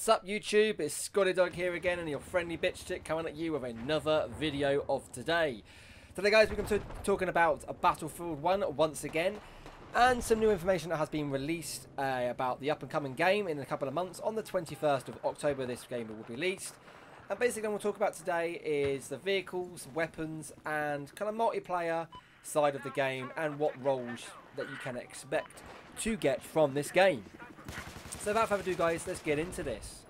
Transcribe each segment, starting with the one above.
What's up YouTube? It's Scotty Dog here again and your friendly bitch chick coming at you with another video of today. Today guys, we're going to be talking about Battlefield 1 once again and some new information that has been released about the up and coming game in a couple of months. On the 21st of October this game will be released. And basically what we'll talk about today is the vehicles, weapons and kind of multiplayer side of the game and what roles that you can expect to get from this game. So without further ado guys, let's get into this.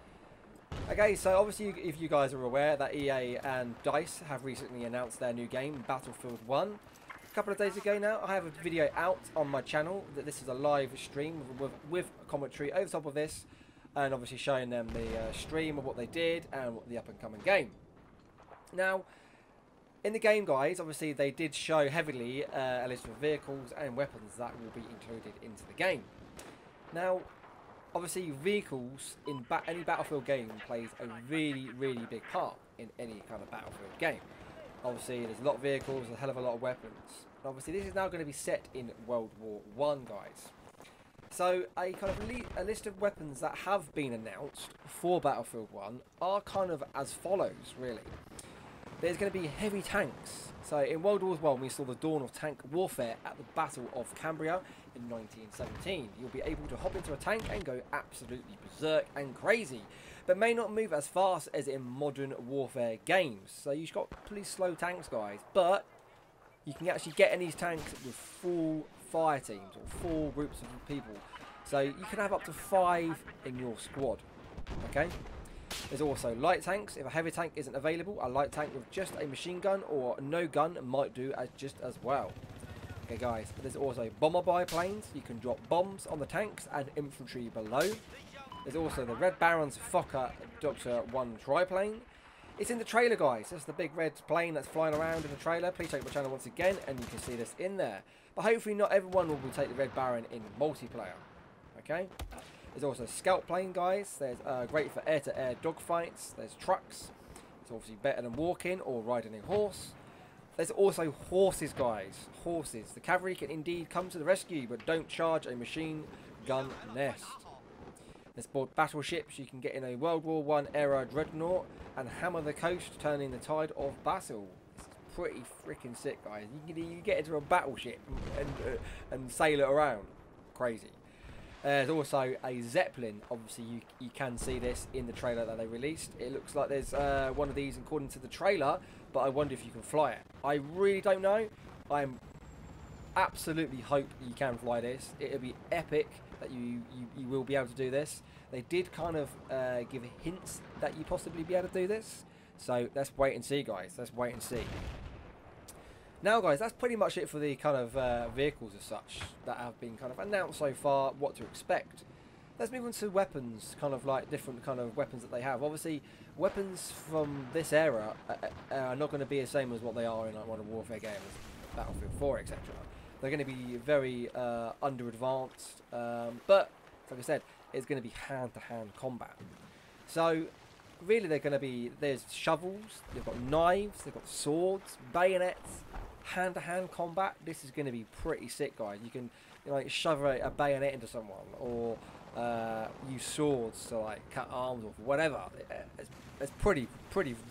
Okay, so obviously if you guys are aware that EA and DICE have recently announced their new game, Battlefield 1. A couple of days ago now, I have a video out on my channel that this is a live stream with commentary over top of this. And obviously showing them the stream of what they did and the up and coming game. Now, in the game guys, obviously they did show heavily a list of vehicles and weapons that will be included into the game. Now, obviously vehicles in any Battlefield game plays a really big part in any kind of Battlefield game. Obviously there's a lot of vehicles, a hell of a lot of weapons. And obviously this is now going to be set in World War I guys. So a kind of a list of weapons that have been announced for Battlefield 1 are kind of as follows really. There's going to be heavy tanks. So in World War I we saw the dawn of tank warfare at the Battle of Cambria in 1917. You'll be able to hop into a tank and go absolutely berserk and crazy, but may not move as fast as in modern warfare games. So you've got pretty slow tanks guys, but you can actually get in these tanks with full fire teams or full groups of people. So you can have up to 5 in your squad. Okay. There's also light tanks. If a heavy tank isn't available, a light tank with just a machine gun or no gun might do just as well. Okay guys, there's also bomber biplanes. You can drop bombs on the tanks and infantry below. There's also the Red Baron's Fokker Doctor 1 triplane. It's in the trailer guys. This is the big red plane that's flying around in the trailer. Please check my channel once again and you can see this in there. But hopefully not everyone will take the Red Baron in multiplayer. Okay. There's also Scout plane guys. There's great for air-to-air dogfights. There's trucks. It's obviously better than walking or riding a horse. There's also horses guys. Horses. The cavalry can indeed come to the rescue, but don't charge a machine gun nest. There's battleships. You can get in a World War I era dreadnought and hammer the coast, turning the tide of battle. It's pretty freaking sick guys. You get into a battleship and sail it around. Crazy. There's also a Zeppelin. Obviously you can see this in the trailer that they released. It looks like there's one of these according to the trailer, but I wonder if you can fly it. I really don't know. I'm absolutely hope you can fly this. It'll be epic that you will be able to do this. They did kind of give hints that you possibly be able to do this. So let's wait and see guys. Let's wait and see. Now guys, that's pretty much it for the kind of vehicles as such that have been kind of announced so far, what to expect. Let's move on to weapons, kind of like different kind of weapons that they have. Obviously, weapons from this era are not going to be the same as what they are in like Modern Warfare games, Battlefield 4, etc. They're going to be very under advanced, but like I said, it's going to be hand-to-hand combat. So really they're going to be, there's shovels, they've got knives, they've got swords, bayonets, hand-to-hand combat. This is going to be pretty sick guys. You can like shove a bayonet into someone or use swords to like cut arms off, whatever. It's pretty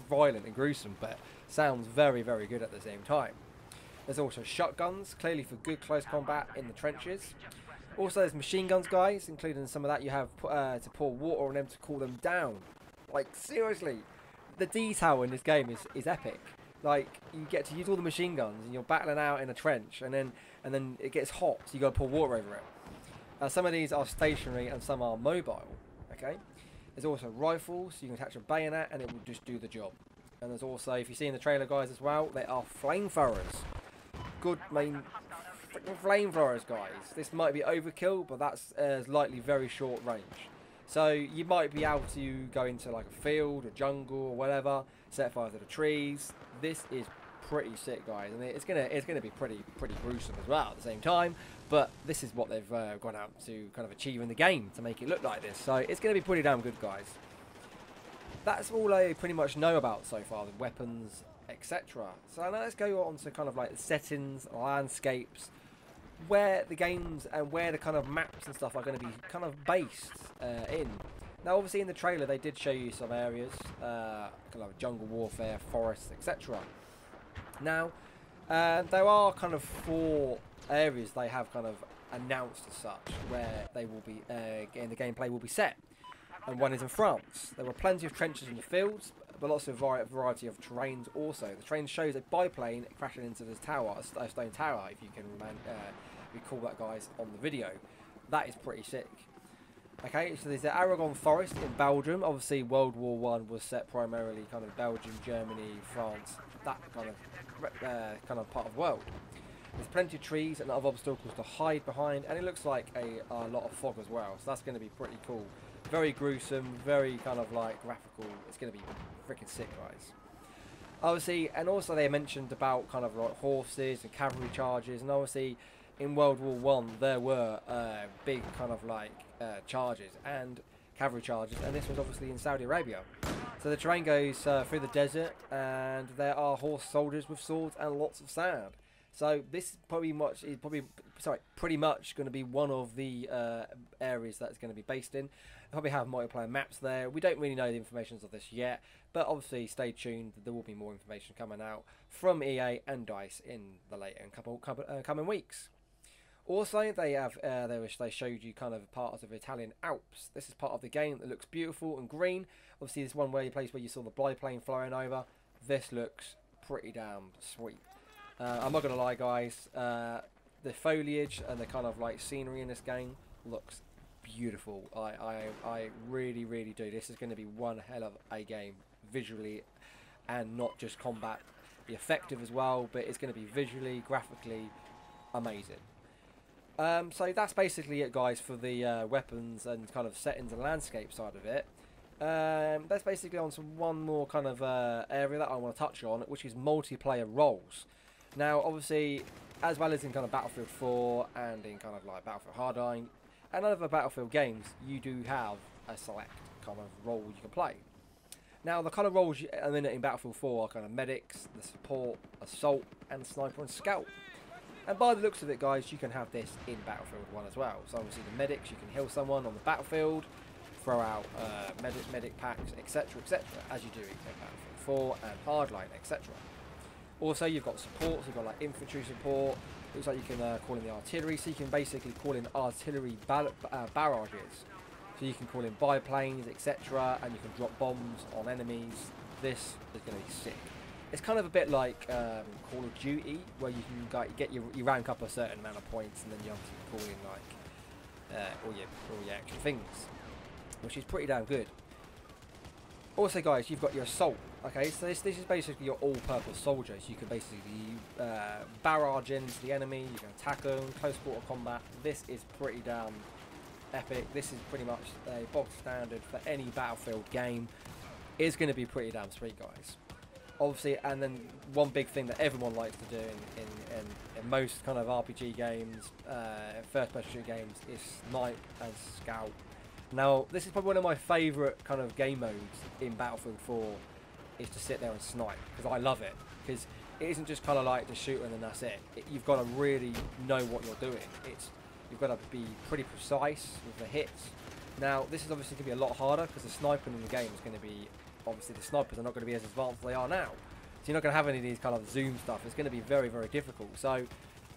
violent and gruesome, but sounds very good at the same time. There's also shotguns, clearly for good close combat in the trenches. Also there's machine guns guys, including some of that you have to pour water on them to cool them down. Like seriously, the detail in this game is epic. Like you get to use all the machine guns and you're battling out in a trench, and then it gets hot, so you got to pour water over it. Some of these are stationary and some are mobile. Okay. There's also rifles. You can attach a bayonet and it will just do the job. And there's also, if you see in the trailer guys as well, there are flamethrowers. Good main freaking flamethrowers guys. This might be overkill, but that's likely very short range. So you might be able to go into like a field, a jungle, or whatever, set fire to the trees. This is pretty sick, guys, and it's gonna be pretty gruesome as well at the same time. But this is what they've gone out to kind of achieve in the game to make it look like this. So it's gonna be pretty damn good, guys. That's all I pretty much know about so far, the weapons, etc. So now let's go on to kind of like the settings, landscapes, where the games and where the kind of maps and stuff are going to be kind of based in. Now, obviously, in the trailer, they did show you some areas, kind of jungle warfare, forests, etc. Now, there are kind of 4 areas they have kind of announced as such, where they will be, the gameplay will be set. And one is in France. There were plenty of trenches in the fields, but lots of variety of terrains also. The terrain shows a biplane crashing into this tower, a stone tower, if you can recall that, guys, on the video. That is pretty sick. Okay, so there's the Aragon Forest in Belgium. Obviously, World War One was set primarily kind of Belgium, Germany, France, that kind of part of the world. There's plenty of trees and other obstacles to hide behind, and it looks like a lot of fog as well. So that's going to be pretty cool. Very gruesome, very kind of like graphical. It's going to be freaking sick, guys. Obviously, and also they mentioned about kind of like horses and cavalry charges, and obviously in World War One there were big kind of like charges and cavalry charges, and this was obviously in Saudi Arabia. So the terrain goes through the desert, and there are horse soldiers with swords and lots of sand. So this pretty much going to be one of the areas that's going to be based in. They'll probably have multiplayer maps there. We don't really know the information of this yet, but obviously stay tuned. There will be more information coming out from EA and DICE in the later coming weeks. Also, they showed you kind of part of the Italian Alps. This is part of the game that looks beautiful and green. Obviously, this one place where you saw the biplane flying over. This looks pretty damn sweet. I'm not gonna lie, guys. The foliage and the kind of like scenery in this game looks beautiful. I really, really do. This is going to be one hell of a game visually, and not just combat. Be effective as well, but it's going to be visually, graphically amazing. So that's basically it, guys, for the weapons and kind of settings and landscape side of it. Let's basically on to one more kind of area that I want to touch on, which is multiplayer roles. Now, obviously, as well as in kind of Battlefield 4 and in kind of like Battlefield Hardline and other Battlefield games, you do have a select kind of role you can play. Now, the kind of roles in Battlefield 4 are kind of medics, the support, assault, and sniper and scout. And by the looks of it, guys, you can have this in Battlefield 1 as well. So obviously the medics, you can heal someone on the battlefield, throw out medic packs, etc., etc., as you do in Battlefield 4 and Hardline, etc. Also, you've got support, so you've got like infantry support. Looks like you can call in the artillery, so you can basically call in artillery barrages. So you can call in biplanes, etc., and you can drop bombs on enemies. This is going to be sick. It's kind of a bit like Call of Duty, where you can get you rank up a certain amount of points, and then you obviously call in like all your extra things, which is pretty damn good. Also, guys, you've got your assault. Okay, so this is basically your all-purpose soldiers. You can basically barrage into the enemy, you can attack them, close quarter combat. This is pretty damn epic. This is pretty much a bog standard for any Battlefield game. It's going to be pretty damn sweet, guys. Obviously, and then one big thing that everyone likes to do in most kind of RPG games, first-person shooter games, is snipe and scout. Now, this is probably one of my favourite kind of game modes in Battlefield 4, is to sit there and snipe, because I love it. Because it isn't just kind of like just shooting and that's it. You've got to really know what you're doing. You've got to be pretty precise with the hits. Now, this is obviously going to be a lot harder, because the sniping in the game is going to be, obviously the snipers are not going to be as advanced as they are now. So you're not going to have any of these kind of zoom stuff. It's going to be very, very difficult. So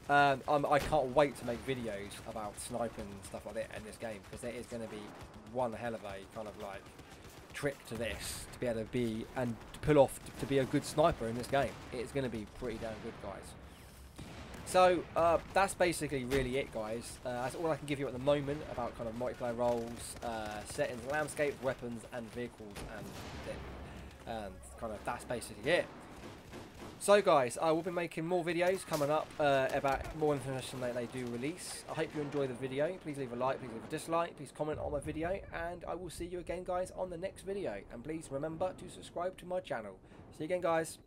I can't wait to make videos about sniping and stuff like that in this game, because there is going to be one hell of a kind of like trick to this to be able to be and to pull off to be a good sniper in this game. It's going to be pretty damn good, guys. So that's basically really it, guys. That's all I can give you at the moment about kind of multiplayer roles, settings, landscape, weapons, and vehicles, and kind of that's basically it. So, guys, I will be making more videos coming up about more information that they do release. I hope you enjoy the video. Please leave a like, please leave a dislike, please comment on my video, and I will see you again, guys, on the next video. And please remember to subscribe to my channel. See you again, guys.